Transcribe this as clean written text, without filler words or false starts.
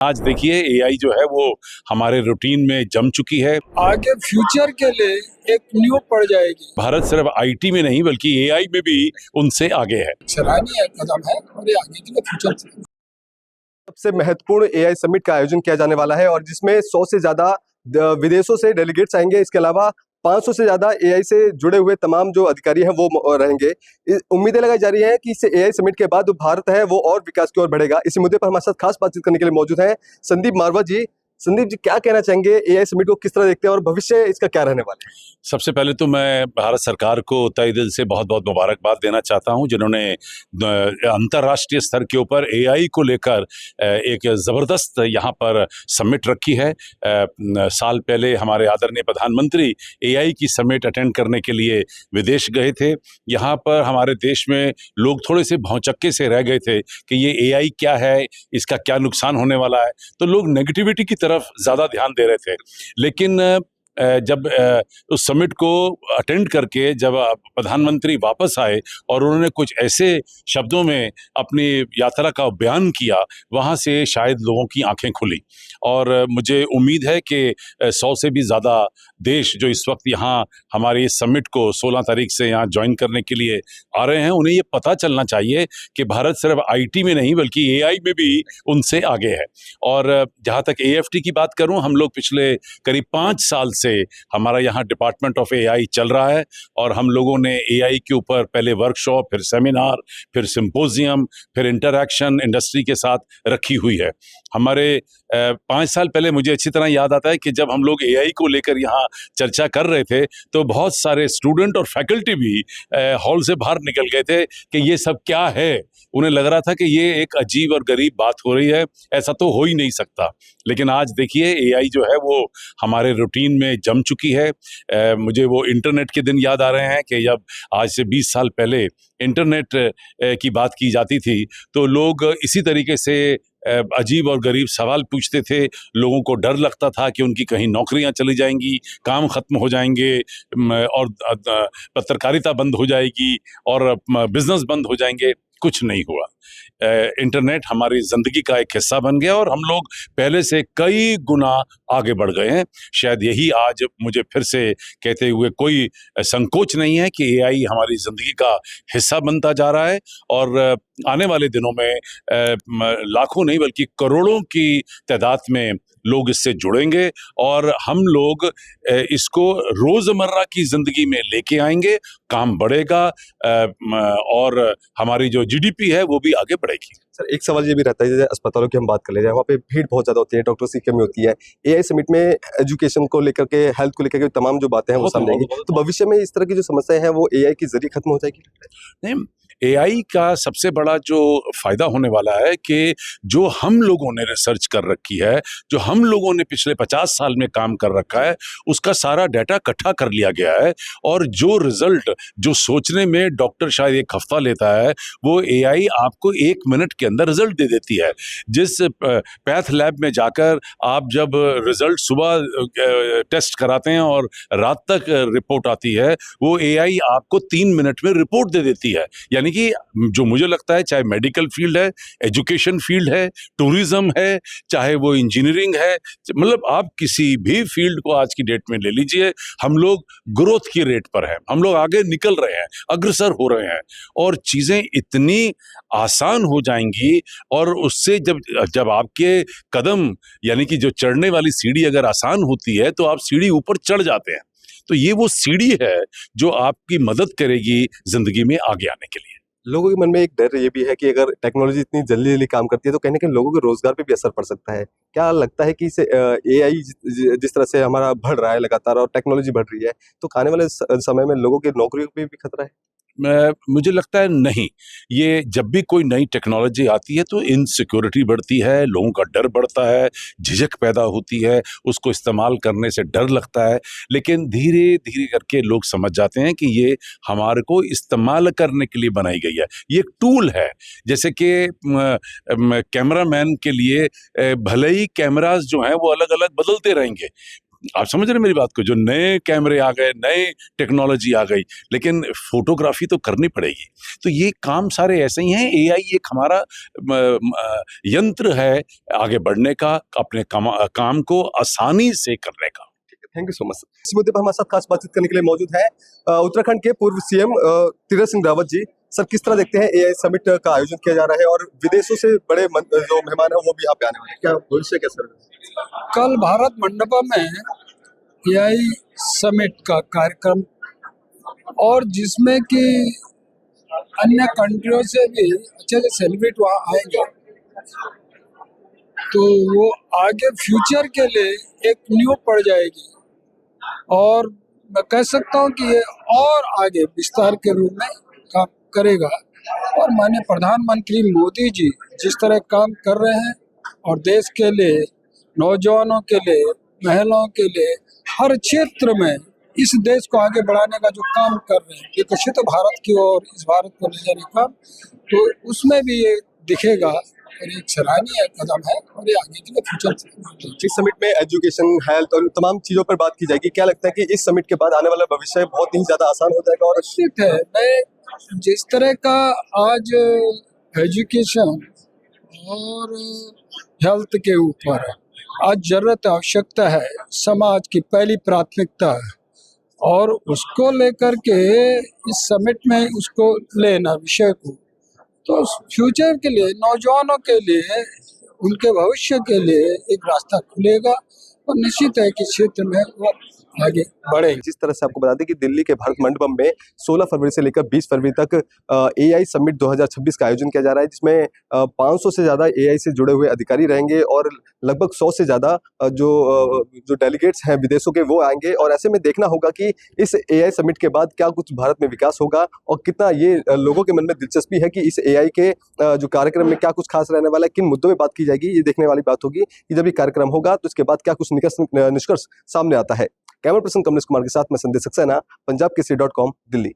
आज देखिए एआई जो है वो हमारे रूटीन में जम चुकी है। आगे फ्यूचर के लिए एक न्यू पड़ जाएगी। भारत सिर्फ आईटी में नहीं बल्कि एआई में भी उनसे आगे है। सराहनीय कदम है और ये आगे के लिए फ्यूचर सबसे महत्वपूर्ण एआई समिट का आयोजन किया जाने वाला है और जिसमें 100 से ज्यादा विदेशों से डेलीगेट्स आएंगे। इसके अलावा 500 से ज्यादा एआई से जुड़े हुए तमाम जो अधिकारी हैं वो रहेंगे। उम्मीदें लगाई जा रही हैं कि इस एआई समिट के बाद जो भारत है वो और विकास की ओर बढ़ेगा। इसी मुद्दे पर हमारे साथ खास बातचीत करने के लिए मौजूद हैं संदीप मारवा जी। संदीप जी, क्या कहना चाहेंगे, एआई समिट को किस तरह देखते हैं और भविष्य इसका क्या रहने वाला है? सबसे पहले तो मैं भारत सरकार को तहे दिल से बहुत बहुत मुबारकबाद देना चाहता हूं, जिन्होंने अंतर्राष्ट्रीय स्तर के ऊपर एआई को लेकर एक ज़बरदस्त यहां पर समिट रखी है। साल पहले हमारे आदरणीय प्रधानमंत्री एआई की समिट अटेंड करने के लिए विदेश गए थे। यहां पर हमारे देश में लोग थोड़े से भौचक्के से रह गए थे कि ये एआई क्या है, इसका क्या नुकसान होने वाला है, तो लोग नेगेटिविटी की तरफ ज़्यादा ध्यान दे रहे थे। लेकिन जब उस समिट को अटेंड करके जब प्रधानमंत्री वापस आए और उन्होंने कुछ ऐसे शब्दों में अपनी यात्रा का बयान किया, वहाँ से शायद लोगों की आंखें खुली। और मुझे उम्मीद है कि 100 से भी ज़्यादा देश जो इस वक्त यहाँ हमारे इस समिट को 16 तारीख से यहाँ ज्वाइन करने के लिए आ रहे हैं, उन्हें ये पता चलना चाहिए कि भारत सिर्फ आईटी में नहीं बल्कि एआई में भी उनसे आगे है। और जहाँ तक एएफटी की बात करूँ, हम लोग पिछले करीब 5 साल से हमारा यहाँ डिपार्टमेंट ऑफ एआई चल रहा है और हम लोगों ने एआई के ऊपर पहले वर्कशॉप, फिर सेमिनार, फिर सिंपोजियम, फिर इंटरैक्शन इंडस्ट्री के साथ रखी हुई है। हमारे 5 साल पहले मुझे अच्छी तरह याद आता है कि जब हम लोग एआई को लेकर यहाँ चर्चा कर रहे थे तो बहुत सारे स्टूडेंट और फैकल्टी भी हॉल से बाहर निकल गए थे कि ये सब क्या है। उन्हें लग रहा था कि ये एक अजीब और गरीब बात हो रही है, ऐसा तो हो ही नहीं सकता। लेकिन आज देखिए एआई जो है वो हमारे रूटीन में जम चुकी है। मुझे वो इंटरनेट के दिन याद आ रहे हैं कि जब आज से 20 साल पहले इंटरनेट की बात की जाती थी तो लोग इसी तरीके से अजीब और गरीब सवाल पूछते थे। लोगों को डर लगता था कि उनकी कहीं नौकरियां चली जाएंगी, काम खत्म हो जाएंगे और पत्रकारिता बंद हो जाएगी और बिजनेस बंद हो जाएंगे। कुछ नहीं हुआ। इंटरनेट हमारी ज़िंदगी का एक हिस्सा बन गया और हम लोग पहले से कई गुना आगे बढ़ गए हैं। शायद यही आज मुझे फिर से कहते हुए कोई संकोच नहीं है कि एआई हमारी ज़िंदगी का हिस्सा बनता जा रहा है और आने वाले दिनों में लाखों नहीं बल्कि करोड़ों की तादाद में लोग इससे जुड़ेंगे और हम लोग इसको रोज़मर्रा की ज़िंदगी में लेके आएंगे, काम बढ़ेगा और हमारी जो जीडीपी है वो भी आगे बढ़ेगी। सर, एक सवाल ये भी रहता है, जैसे अस्पतालों की हम बात कर ले जाए, वहाँ पे भीड़ बहुत ज़्यादा होती है, डॉक्टर्स की कमी होती है। एआई समिट में एजुकेशन को लेकर के, हेल्थ को लेकर के तमाम जो बातें हैं वो सामने आएंगी, तो भविष्य में इस तरह की जो समस्याएं हैं वो एआई के जरिए खत्म हो जाएगी? नहीं, एआई का सबसे बड़ा जो फायदा होने वाला है कि जो हम लोगों ने रिसर्च कर रखी है, जो हम लोगों ने पिछले 50 साल में काम कर रखा है, उसका सारा डाटा इकट्ठा कर लिया गया है और जो रिजल्ट जो सोचने में डॉक्टर शायद 1 हफ्ता लेता है, वो एआई आपको 1 मिनट के अंदर रिजल्ट दे देती है। जिस पैथ लैब में जाकर आप जब रिजल्ट सुबह टेस्ट कराते हैं और रात तक रिपोर्ट आती है, वो एआई आपको 3 मिनट में रिपोर्ट दे देती है। यानी कि जो मुझे लगता है, चाहे मेडिकल फील्ड है, एजुकेशन फील्ड है, टूरिज्म है, चाहे वो इंजीनियरिंग है, मतलब आप किसी भी फील्ड को आज की डेट में ले लीजिए, हम लोग ग्रोथ की रेट पर हैं, हम लोग आगे निकल रहे हैं, अग्रसर हो रहे हैं और चीज़ें इतनी आसान हो जाएंगी और उससे जब आपके कदम यानी कि जो चढ़ने वाली सीढ़ी अगर आसान होती है तो आप सीढ़ी ऊपर चढ़ जाते हैं। तो ये वो सीढ़ी है जो आपकी मदद करेगी जिंदगी में आगे आने के लिए। लोगों के मन में एक डर ये भी है कि अगर टेक्नोलॉजी इतनी जल्दी जल्दी काम करती है तो कहीं ना कहीं लोगों के रोजगार पे भी असर पड़ सकता है। क्या लगता है कि इसे एआई जिस तरह से हमारा बढ़ रहा है लगातार और टेक्नोलॉजी बढ़ रही है, तो आने वाले समय में लोगों की नौकरियों पे भी खतरा है? मुझे लगता है नहीं। ये जब भी कोई नई टेक्नोलॉजी आती है तो इनसिक्योरिटी बढ़ती है, लोगों का डर बढ़ता है, झिझक पैदा होती है, उसको इस्तेमाल करने से डर लगता है। लेकिन धीरे धीरे करके लोग समझ जाते हैं कि ये हमारे को इस्तेमाल करने के लिए बनाई गई है, ये एक टूल है। जैसे कि कैमरामैन के लिए भले ही कैमराज जो हैं वो अलग अलग बदलते रहेंगे, आप समझ रहे हैं मेरी बात को, जो नए कैमरे आ गए, नए टेक्नोलॉजी आ गई, लेकिन फोटोग्राफी तो करनी पड़ेगी। तो ये काम सारे ऐसे ही हैं। एआई एक हमारा यंत्र है आगे बढ़ने का, अपने काम को आसानी से करने का। Thank you so much. इस मुद्दे पर हमारे साथ खास बातचीत करने के लिए मौजूद है उत्तराखंड के पूर्व सीएम तीरथ सिंह रावत जी। सर, किस तरह देखते हैं एआई समिट का आयोजन किया जा रहा है और विदेशों से बड़े जो मेहमान हैं वो भी यहाँ पे आने वाले हैं, क्या भविष्य कैसा रहेगा? कल भारत मंडपम में एआई समिट का कार्यक्रम, और जिसमें कि अन्य कंट्रियों से भी अच्छे अच्छे सेलिब्रिटी वहाँ आएंगे, तो वो आगे फ्यूचर के लिए एक न्यू पड़ जाएगी। और मैं कह सकता हूँ कि ये और आगे विस्तार के रूप में काम करेगा। और माननीय प्रधानमंत्री मोदी जी जिस तरह काम कर रहे हैं और देश के लिए, नौजवानों के लिए, महिलाओं के लिए, हर क्षेत्र में इस देश को आगे बढ़ाने का जो काम कर रहे हैं, विकसित भारत की ओर इस भारत को ले जाने का, तो उसमें भी ये दिखेगा और एक सराहनीय कदम है और ये आगे के लिए फ्यूचर। इस समिट में एजुकेशन, हेल्थ और तमाम चीजों पर बात की जाएगी। क्या लगता है कि इस समिट के बाद आने वाला भविष्य बहुत ही ज्यादा आसान हो जाएगा? और निश्चित है, मैं जिस तरह का आज एजुकेशन और हेल्थ के ऊपर आज जरूरत आवश्यकता है, समाज की पहली प्राथमिकता है, और उसको लेकर के इस समिट में उसको लेना विषय को, तो फ्यूचर के लिए, नौजवानों के लिए, उनके भविष्य के लिए एक रास्ता खुलेगा और निश्चित है कि क्षेत्र में वो आगे बढ़ेंगे। जिस तरह से आपको बता दें कि दिल्ली के भारत मंडपम में 16 फरवरी से लेकर 20 फरवरी तक एआई समिट 2026 का आयोजन किया जा रहा है, जिसमें 500 से ज़्यादा एआई से जुड़े हुए अधिकारी रहेंगे और लगभग 100 से ज़्यादा जो डेलीगेट्स हैं विदेशों के वो आएंगे। और ऐसे में देखना होगा कि इस एआई समिट के बाद क्या कुछ भारत में विकास होगा और कितना ये लोगों के मन में दिलचस्पी है कि इस एआई के जो कार्यक्रम में क्या कुछ खास रहने वाला है, किन मुद्दों में बात की जाएगी। ये देखने वाली बात होगी कि जब ये कार्यक्रम होगा तो इसके बाद क्या कुछ निष्कर्ष सामने आता है। कैमरा पर्सन कमलेश कुमार के साथ मैं संदेश सक्सेना, पंजाब केसरी.com, दिल्ली।